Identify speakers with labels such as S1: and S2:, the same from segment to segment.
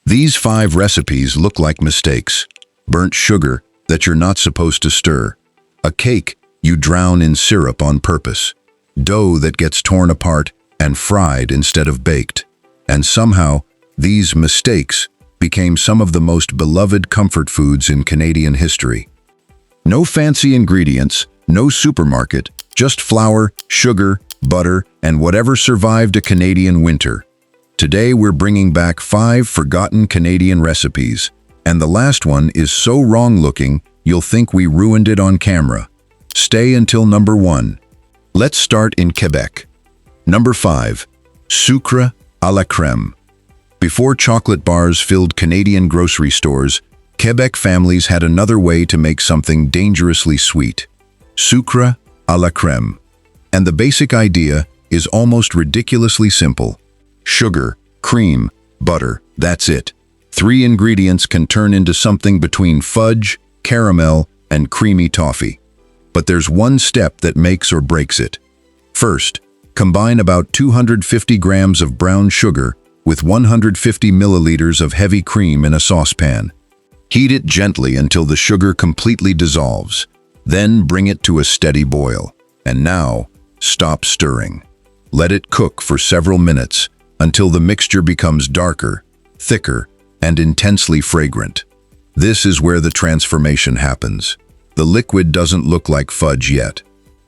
S1: These 5 recipes look like mistakes. Burnt sugar that you're not supposed to stir. A cake you drown in syrup on purpose. Dough that gets torn apart and fried instead of baked. And somehow, these mistakes became some of the most beloved comfort foods in Canadian history. No fancy ingredients, no supermarket, just flour, sugar, butter, and whatever survived a Canadian winter. Today we're bringing back 5 forgotten Canadian recipes, and the last one is so wrong-looking you'll think we ruined it on camera. Stay until number 1. Let's start in Quebec. Number 5. Sucre à la crème. Before chocolate bars filled Canadian grocery stores, Quebec families had another way to make something dangerously sweet. Sucre à la crème. And the basic idea is almost ridiculously simple. Sugar, cream, butter, that's it. 3 ingredients can turn into something between fudge, caramel, and creamy toffee. But there's one step that makes or breaks it. First, combine about 250 grams of brown sugar with 150 milliliters of heavy cream in a saucepan. Heat it gently until the sugar completely dissolves. Then bring it to a steady boil. And now, stop stirring. Let it cook for several minutes until the mixture becomes darker, thicker, and intensely fragrant. This is where the transformation happens. The liquid doesn't look like fudge yet.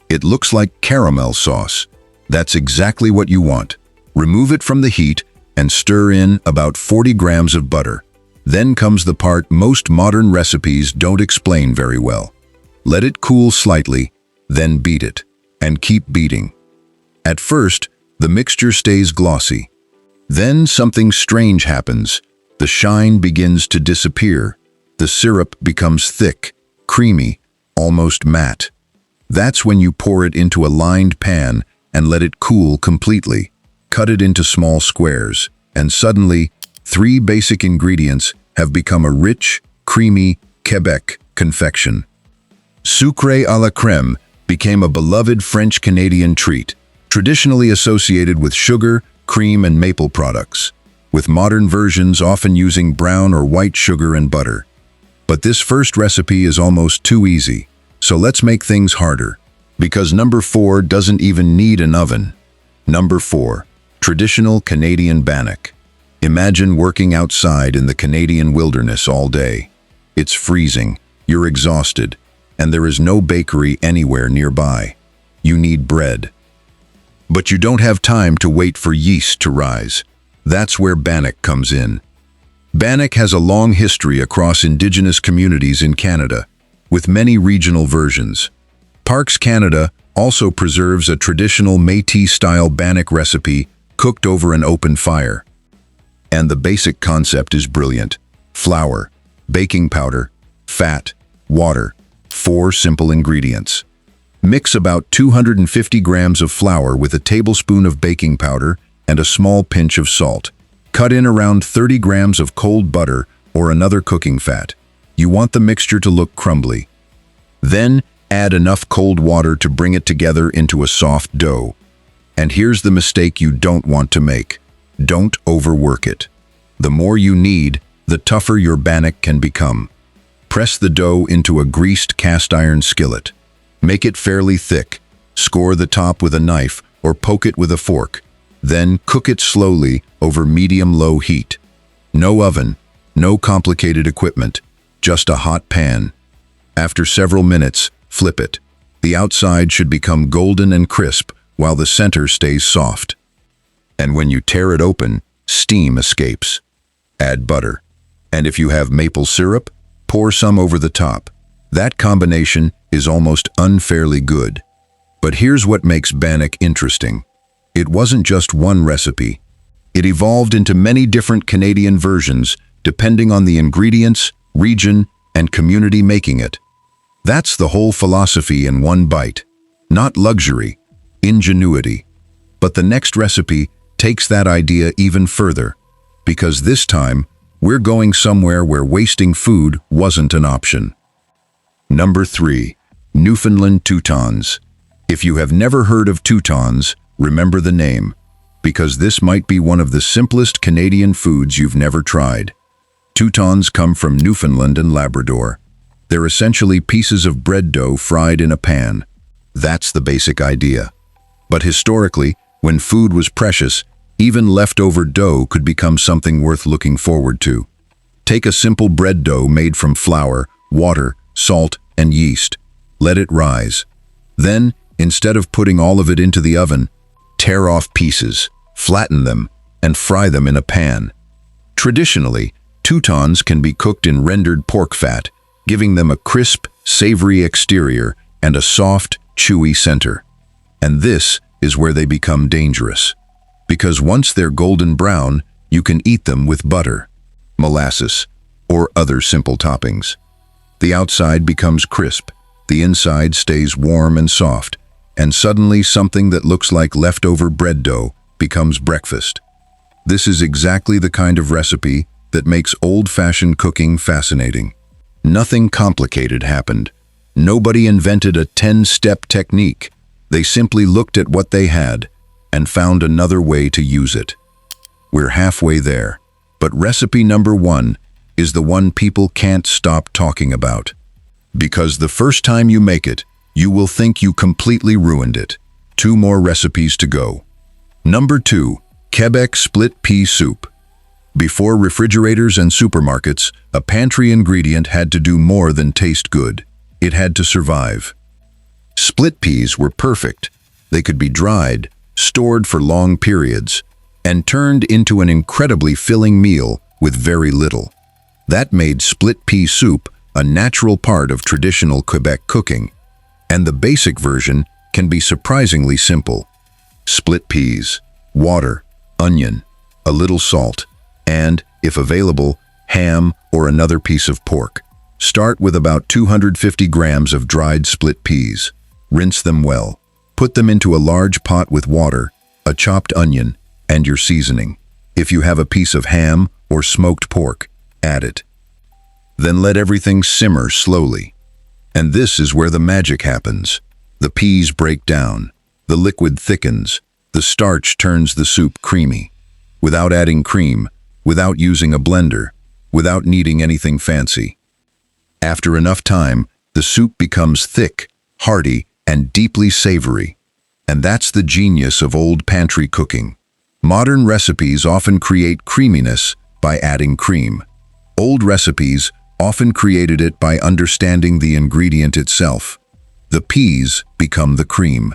S1: It looks like caramel sauce. That's exactly what you want. Remove it from the heat and stir in about 40 grams of butter. Then comes the part most modern recipes don't explain very well. Let it cool slightly, then beat it, and keep beating. At first, the mixture stays glossy. Then something strange happens. The shine begins to disappear. The syrup becomes thick, creamy, almost matte. That's when you pour it into a lined pan and let it cool completely. Cut it into small squares, and suddenly, 3 basic ingredients have become a rich, creamy Quebec confection. Sucre à la crème became a beloved French-Canadian treat, traditionally associated with sugar, cream, and maple products, with modern versions often using brown or white sugar and butter. But this first recipe is almost too easy, so let's make things harder, because number 4 doesn't even need an oven. Number 4. Traditional Canadian bannock. Imagine working outside in the Canadian wilderness all day. It's freezing, you're exhausted, and there is no bakery anywhere nearby. You need bread. But you don't have time to wait for yeast to rise. That's where bannock comes in. Bannock has a long history across Indigenous communities in Canada, with many regional versions. Parks Canada also preserves a traditional Métis-style bannock recipe cooked over an open fire. And the basic concept is brilliant. Flour, baking powder, fat, water, 4 simple ingredients. Mix about 250 grams of flour with a tablespoon of baking powder and a small pinch of salt. Cut in around 30 grams of cold butter or another cooking fat. You want the mixture to look crumbly. Then add enough cold water to bring it together into a soft dough. And here's the mistake you don't want to make. Don't overwork it. The more you knead, the tougher your bannock can become. Press the dough into a greased cast iron skillet. Make it fairly thick. Score the top with a knife or poke it with a fork. Then cook it slowly over medium-low heat. No oven, no complicated equipment, just a hot pan. After several minutes, flip it. The outside should become golden and crisp while the center stays soft. And when you tear it open, steam escapes. Add butter. And if you have maple syrup, pour some over the top. That combination is almost unfairly good. But here's what makes bannock interesting. It wasn't just one recipe. It evolved into many different Canadian versions depending on the ingredients, region, and community making it. That's the whole philosophy in one bite. Not luxury, ingenuity. But the next recipe takes that idea even further, because this time, we're going somewhere where wasting food wasn't an option. Number 3. Newfoundland Teutons. If you have never heard of Teutons, remember the name, because this might be one of the simplest Canadian foods you've never tried. Teutons come from Newfoundland and Labrador. They're essentially pieces of bread dough fried in a pan. That's the basic idea. But historically, when food was precious, even leftover dough could become something worth looking forward to. Take a simple bread dough made from flour, water, salt, and yeast. Let it rise. Then, instead of putting all of it into the oven, tear off pieces, flatten them, and fry them in a pan. Traditionally, Teutons can be cooked in rendered pork fat, giving them a crisp, savory exterior and a soft, chewy center. And this is where they become dangerous. Because once they're golden brown, you can eat them with butter, molasses, or other simple toppings. The outside becomes crisp, the inside stays warm and soft, and suddenly something that looks like leftover bread dough becomes breakfast. This is exactly the kind of recipe that makes old-fashioned cooking fascinating. Nothing complicated happened. Nobody invented a 10-step technique. They simply looked at what they had and found another way to use it. We're halfway there, but recipe number 1 is the one people can't stop talking about. Because the first time you make it, you will think you completely ruined it. 2 more recipes to go. Number 2, Quebec split pea soup. Before refrigerators and supermarkets, a pantry ingredient had to do more than taste good. It had to survive. Split peas were perfect. They could be dried, stored for long periods, and turned into an incredibly filling meal with very little. That made split pea soup a natural part of traditional Quebec cooking, and the basic version can be surprisingly simple. Split peas, water, onion, a little salt, and, if available, ham or another piece of pork. Start with about 250 grams of dried split peas. Rinse them well. Put them into a large pot with water, a chopped onion, and your seasoning. If you have a piece of ham or smoked pork, add it. Then let everything simmer slowly. And this is where the magic happens. The peas break down, the liquid thickens, the starch turns the soup creamy. Without adding cream, without using a blender, without needing anything fancy. After enough time, the soup becomes thick, hearty, and deeply savory. And that's the genius of old pantry cooking. Modern recipes often create creaminess by adding cream. Old recipes often created it by understanding the ingredient itself. The peas become the cream.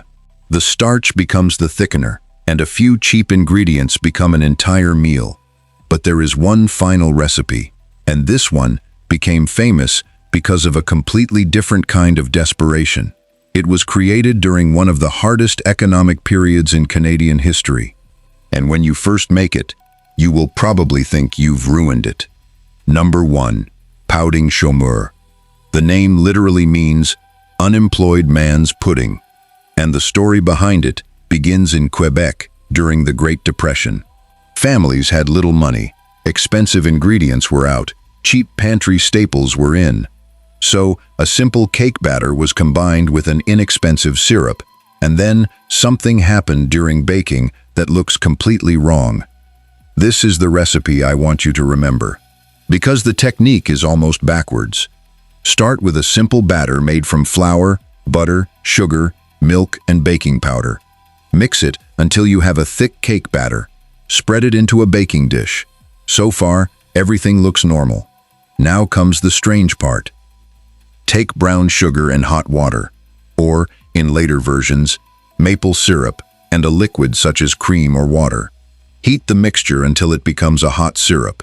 S1: The starch becomes the thickener, and a few cheap ingredients become an entire meal. But there is one final recipe, and this one became famous because of a completely different kind of desperation. It was created during one of the hardest economic periods in Canadian history. And when you first make it, you will probably think you've ruined it. Number 1, Pudding chômeur. The name literally means unemployed man's pudding, and the story behind it begins in Quebec during the Great Depression. Families had little money, expensive ingredients were out, cheap pantry staples were in. So, a simple cake batter was combined with an inexpensive syrup, and then something happened during baking that looks completely wrong. This is the recipe I want you to remember, because the technique is almost backwards. Start with a simple batter made from flour, butter, sugar, milk, and baking powder. Mix it until you have a thick cake batter. Spread it into a baking dish. So far, everything looks normal. Now comes the strange part. Take brown sugar and hot water, or, in later versions, maple syrup and a liquid such as cream or water. Heat the mixture until it becomes a hot syrup.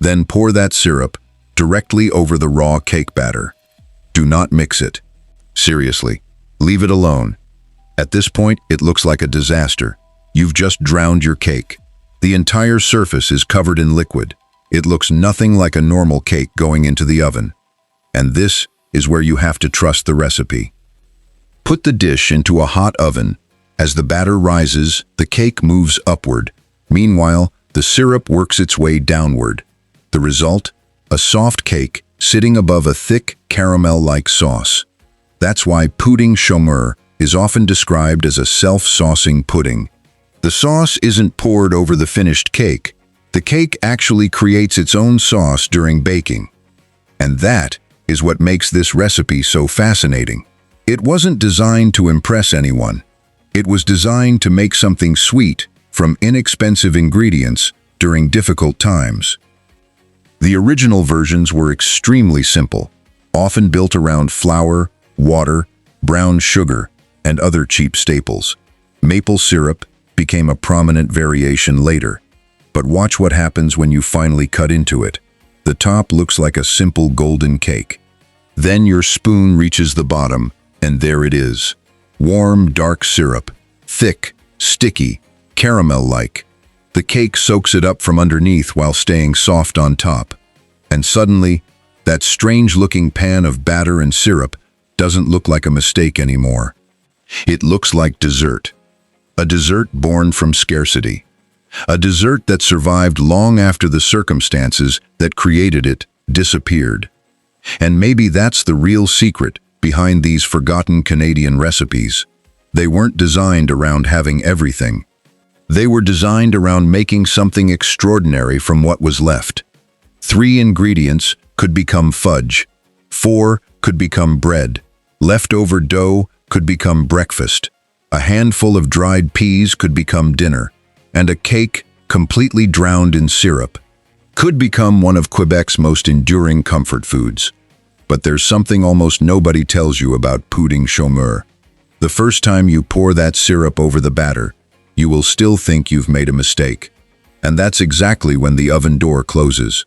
S1: Then pour that syrup directly over the raw cake batter. Do not mix it. Seriously, leave it alone. At this point, it looks like a disaster. You've just drowned your cake. The entire surface is covered in liquid. It looks nothing like a normal cake going into the oven. And this is where you have to trust the recipe. Put the dish into a hot oven. As the batter rises, the cake moves upward. Meanwhile, the syrup works its way downward. The result? A soft cake sitting above a thick caramel-like sauce. That's why pudding chômeur is often described as a self-saucing pudding. The sauce isn't poured over the finished cake. The cake actually creates its own sauce during baking. And that is what makes this recipe so fascinating. It wasn't designed to impress anyone. It was designed to make something sweet from inexpensive ingredients during difficult times. The original versions were extremely simple, often built around flour, water, brown sugar, and other cheap staples. Maple syrup became a prominent variation later. But watch what happens when you finally cut into it. The top looks like a simple golden cake. Then your spoon reaches the bottom, and there it is. Warm, dark syrup, thick, sticky, caramel-like. The cake soaks it up from underneath while staying soft on top. And suddenly, that strange-looking pan of batter and syrup doesn't look like a mistake anymore. It looks like dessert. A dessert born from scarcity. A dessert that survived long after the circumstances that created it disappeared. And maybe that's the real secret behind these forgotten Canadian recipes. They weren't designed around having everything. They were designed around making something extraordinary from what was left. 3 ingredients could become fudge. 4 could become bread. Leftover dough could become breakfast. A handful of dried peas could become dinner. And a cake, completely drowned in syrup, could become one of Quebec's most enduring comfort foods. But there's something almost nobody tells you about pudding chômeur. The first time you pour that syrup over the batter, you will still think you've made a mistake. And that's exactly when the oven door closes.